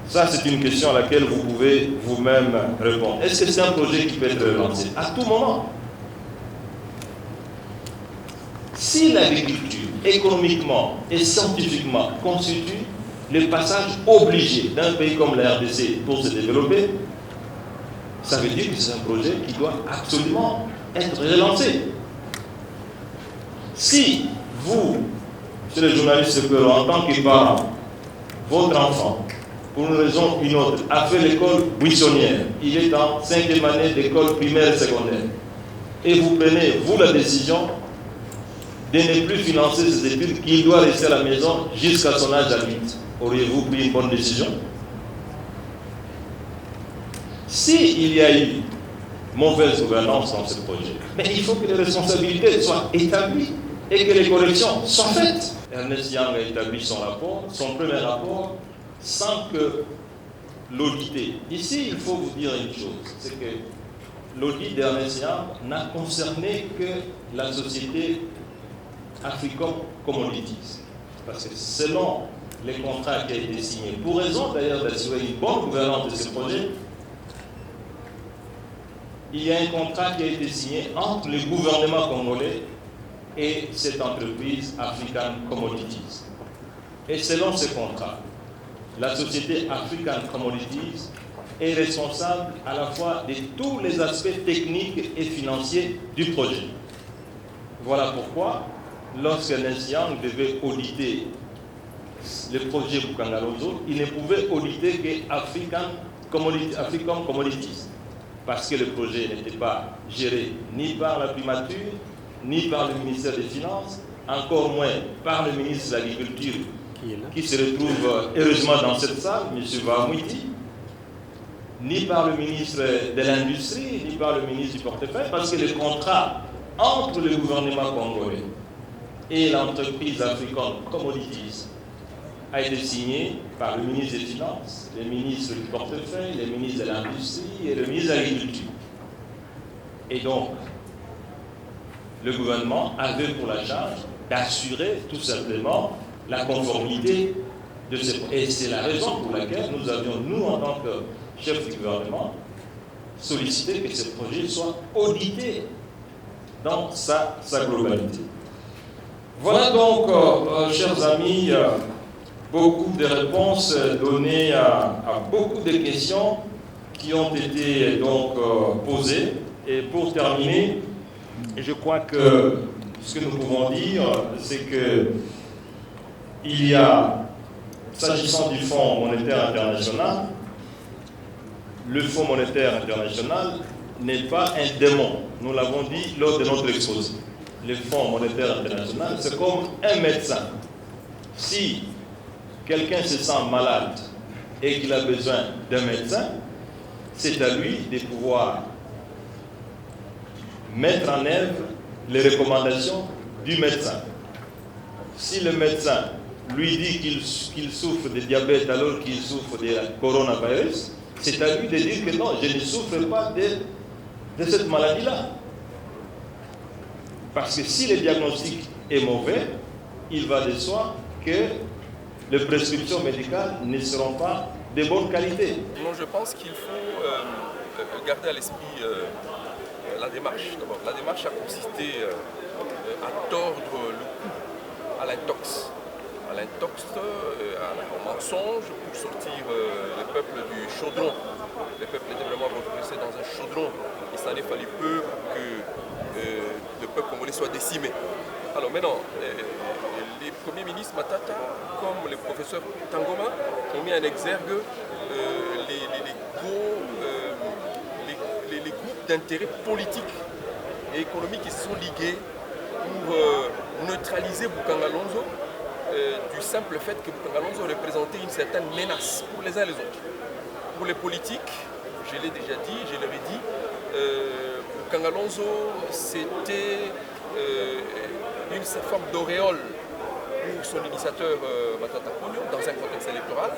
Ça, c'est une question à laquelle vous pouvez vous-même répondre. Est-ce que c'est un projet qui peut être relancé? À tout moment. Si l'agriculture, économiquement et scientifiquement, constitue le passage obligé d'un pays comme la RDC pour se développer, ça veut dire que c'est un projet qui doit absolument être relancé. Si vous, monsieur le journaliste, en tant que parent, votre enfant, pour une raison ou une autre, a fait l'école buissonnière, il est en 5e année d'école primaire et secondaire, et vous prenez, vous, la décision de ne plus financer ses études, qu'il doit rester à la maison jusqu'à son âge adulte, auriez-vous pris une bonne décision? S'il y a eu mauvaise gouvernance dans ce projet, mais il faut que les responsabilités soient établies et que les corrections soient faites. Ernest Young a établi son rapport, son premier rapport, sans que l'auditer. Ici, il faut vous dire une chose, c'est que l'audit d'Ernest Young n'a concerné que la société Africom Commodities. Parce que selon les contrats qui ont été signés, pour raison d'ailleurs d'assurer une bonne gouvernance de ce projet, il y a un contrat qui a été signé entre le gouvernement congolais et cette entreprise African Commodities. Et selon ce contrat, la société African Commodities est responsable à la fois de tous les aspects techniques et financiers du projet. Voilà pourquoi, lorsque Ernest Young devait auditer le projet Bukanga-Lonzo, il ne pouvait auditer que African Commodities, parce que le projet n'était pas géré ni par la primature, ni par le ministère des Finances, encore moins par le ministre de l'Agriculture, qui se retrouve heureusement dans cette salle, M. Vahamouiti, ni par le ministre de l'Industrie, ni par le ministre du Portefeuille, parce que le contrat entre le gouvernement congolais et l'entreprise African Commodities a été signé par le ministre des Finances, le ministre du Portefeuille, le ministre de l'Industrie et le ministre de l'Agriculture. Et donc, le gouvernement avait pour la charge d'assurer tout simplement la conformité de ce projet. Et c'est la raison pour laquelle nous avions, nous, en tant que chef du gouvernement, sollicité que ce projet soit audité dans sa globalité. Voilà donc, chers amis, beaucoup de réponses données à beaucoup de questions qui ont été donc posées. Et pour terminer, je crois que ce que nous pouvons dire, c'est que il y a, s'agissant du Fonds monétaire international, le Fonds monétaire international n'est pas un démon. Nous l'avons dit lors de notre exposé. Le Fonds monétaire international, c'est comme un médecin. Si quelqu'un se sent malade et qu'il a besoin d'un médecin, c'est à lui de pouvoir mettre en œuvre les recommandations du médecin. Si le médecin lui dit qu'il souffre de diabète alors qu'il souffre de coronavirus, c'est à lui de dire que non, je ne souffre pas de cette maladie-là. Parce que si le diagnostic est mauvais, il va de soi que les prescriptions médicales ne seront pas de bonne qualité. Non, je pense qu'il faut garder à l'esprit la démarche. D'abord, la démarche a consisté à tordre le cou à l'intox. À l'intox, au mensonge, pour sortir le peuple du chaudron. Le peuple était vraiment repressé dans un chaudron. Il s'en est fallu peu pour que le peuple congolais soit décimé. Alors maintenant, les premiers ministres Matata, comme le professeur Tangoma, ont mis en exergue les groupes d'intérêts politiques et économiques qui se sont ligués pour neutraliser Bukanga-Lonzo du simple fait que Bukanga-Lonzo représentait une certaine menace pour les uns et les autres. Pour les politiques, je l'ai déjà dit, je l'avais dit, Bukanga-Lonzo c'était une forme d'auréole pour son initiateur Matata Ponyo dans un contexte électoral,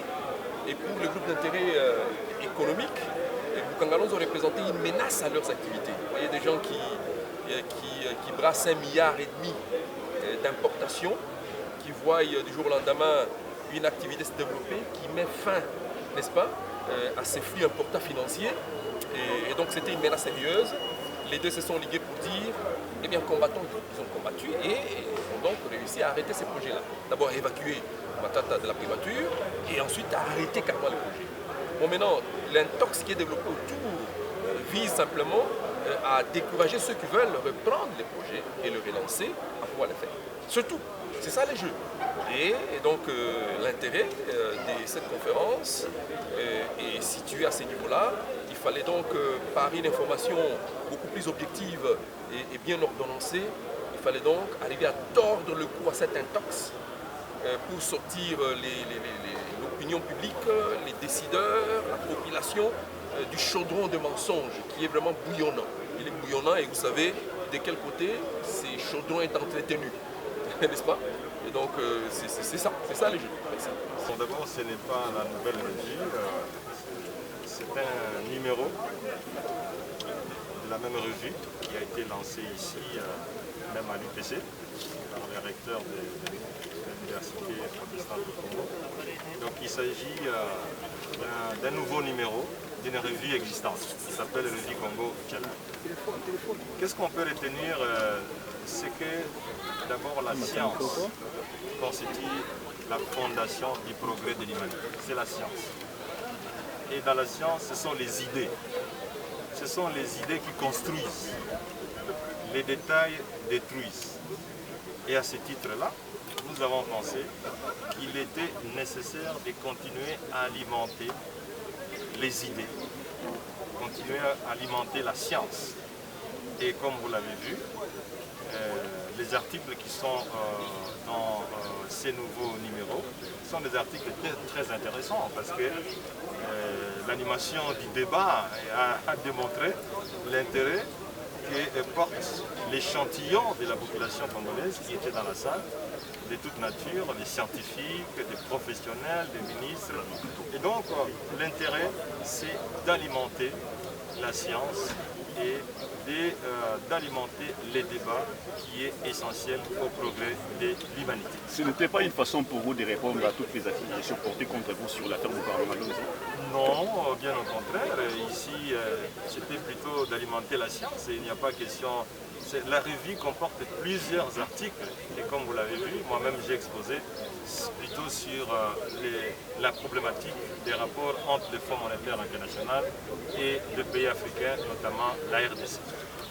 et pour le groupe d'intérêt économique, Bukanga-Lonzo représentait une menace à leurs activités. Vous voyez des gens qui qui brasse 1,5 milliard d'importations, qui voit du jour au lendemain une activité se développer, qui met fin, n'est-ce pas, à ces flux importants financiers. Et donc c'était une menace sérieuse. Les deux se sont ligués pour dire, eh bien combattons. Ils ont combattu et ont donc réussi à arrêter ces projets-là. D'abord évacuer Matata de la primature et ensuite à arrêter carrément le projet. Bon, maintenant, l'intox qui est développé autour vise simplement à décourager ceux qui veulent reprendre les projets et le relancer à pouvoir le faire. Surtout, c'est ça les jeux. Et donc l'intérêt de cette conférence est situé à ce niveau-là. Il fallait donc, par une information beaucoup plus objective et bien ordonnancée, il fallait donc arriver à tordre le cou à cet intox pour sortir l'opinion publique, les décideurs, la population du chaudron de mensonges qui est vraiment bouillonnant. Il est bouillonnant et vous savez de quel côté ce chaudron est entretenu, n'est-ce pas? Et donc c'est ça les jeux. Merci. Bon, d'abord, ce n'est pas la nouvelle revue, c'est un numéro de la même revue qui a été lancé ici, même à l'UPC, par le recteur de l'Université protestante du Congo. Donc il s'agit d'un nouveau numéro d'une revue existante qui s'appelle Revue Congo Challenge. Qu'est-ce qu'on peut retenir? C'est que d'abord la science constitue la fondation du progrès de l'humanité. C'est la science. Et dans la science, ce sont les idées. Ce sont les idées qui construisent. Les détails détruisent. Et à ce titre-là, nous avons pensé qu'il était nécessaire de continuer à alimenter les idées, continuer à alimenter la science. Et comme vous l'avez vu, les articles qui sont dans ces nouveaux numéros sont des articles très intéressants parce que l'animation du débat a démontré l'intérêt que porte l'échantillon de la population congolaise qui était dans la salle, de toute nature, des scientifiques, des professionnels, des ministres. Et donc l'intérêt, c'est d'alimenter la science et d'alimenter les débats qui est essentiel au progrès de l'humanité. Ce n'était pas une façon pour vous de répondre à toutes les accusations portées contre vous sur l'affaire du Parlement Lonzi? Non, bien au contraire. Ici, c'était plutôt d'alimenter la science et il n'y a pas question... La revue comporte plusieurs articles et comme vous l'avez vu, moi-même j'ai exposé plutôt sur la problématique des rapports entre le Fonds monétaire international et les pays africains, notamment la RDC.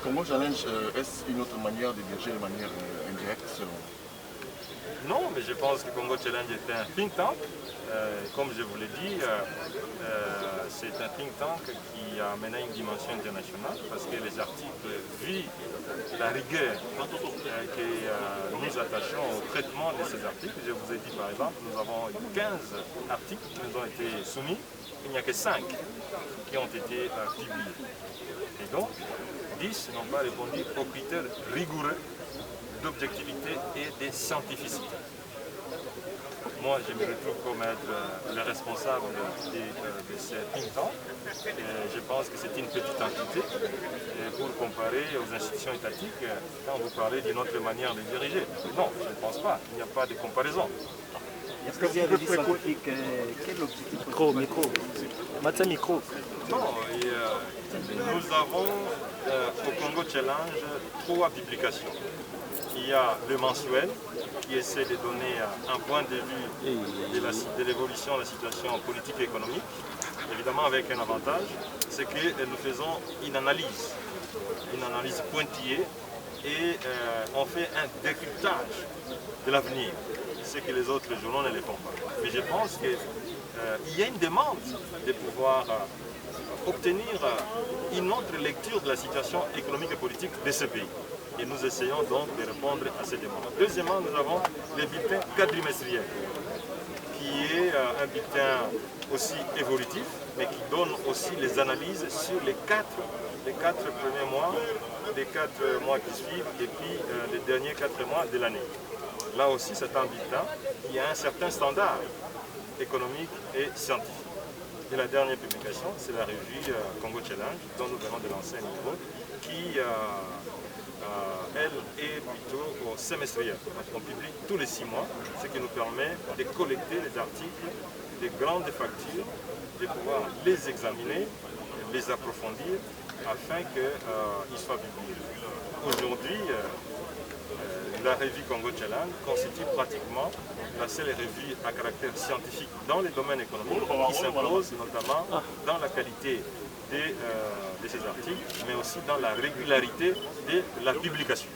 Congo Challenge, est-ce une autre manière de diriger de manière indirecte selon vous? Non, mais je pense que Congo Challenge est un think tank. Comme je vous l'ai dit, c'est un think tank qui a mené une dimension internationale parce que les articles, vu la rigueur que nous attachons au traitement de ces articles, je vous ai dit par exemple, nous avons 15 articles qui nous ont été soumis, il n'y a que 5 qui ont été publiés. Et donc, 10 n'ont pas répondu aux critères rigoureux d'objectivité et de scientificité. Moi, je me retrouve comme être le responsable de ce think tank. Je pense que c'est une petite entité. Et pour comparer aux institutions étatiques, quand vous parlez d'une autre manière de diriger, non, je ne pense pas. Il n'y a pas de comparaison. Est-ce que vous avez dit scientifique, quel objectif? Micro. Non, nous avons au Congo Challenge 3 publications. Il y a le mensuel qui essaie de donner un point de vue de l'évolution de la situation politique et économique, évidemment avec un avantage, c'est que nous faisons une analyse pointillée et on fait un décryptage de l'avenir, ce que les autres journaux ne le font pas. Mais je pense qu'il y a une demande de pouvoir obtenir une autre lecture de la situation économique et politique de ce pays. Et nous essayons donc de répondre à ces demandes. Deuxièmement, nous avons le bulletin quadrimestriel, qui est un bulletin aussi évolutif, mais qui donne aussi les analyses sur les 4 premiers mois, les 4 mois qui suivent, et puis les derniers 4 mois de l'année. Là aussi, c'est un bulletin qui a un certain standard économique et scientifique. Et la dernière publication, c'est la revue Congo Challenge, dont nous venons de lancer un numéro, qui elle est plutôt semestrielle. On publie tous les 6 mois, ce qui nous permet de collecter les articles des grandes factures, de pouvoir les examiner, les approfondir, afin qu'ils soient publiés. Aujourd'hui, la revue Congo Challenge constitue pratiquement la seule revue à caractère scientifique dans les domaines économiques qui s'impose notamment dans la qualité de ces articles, mais aussi dans la régularité de la publication.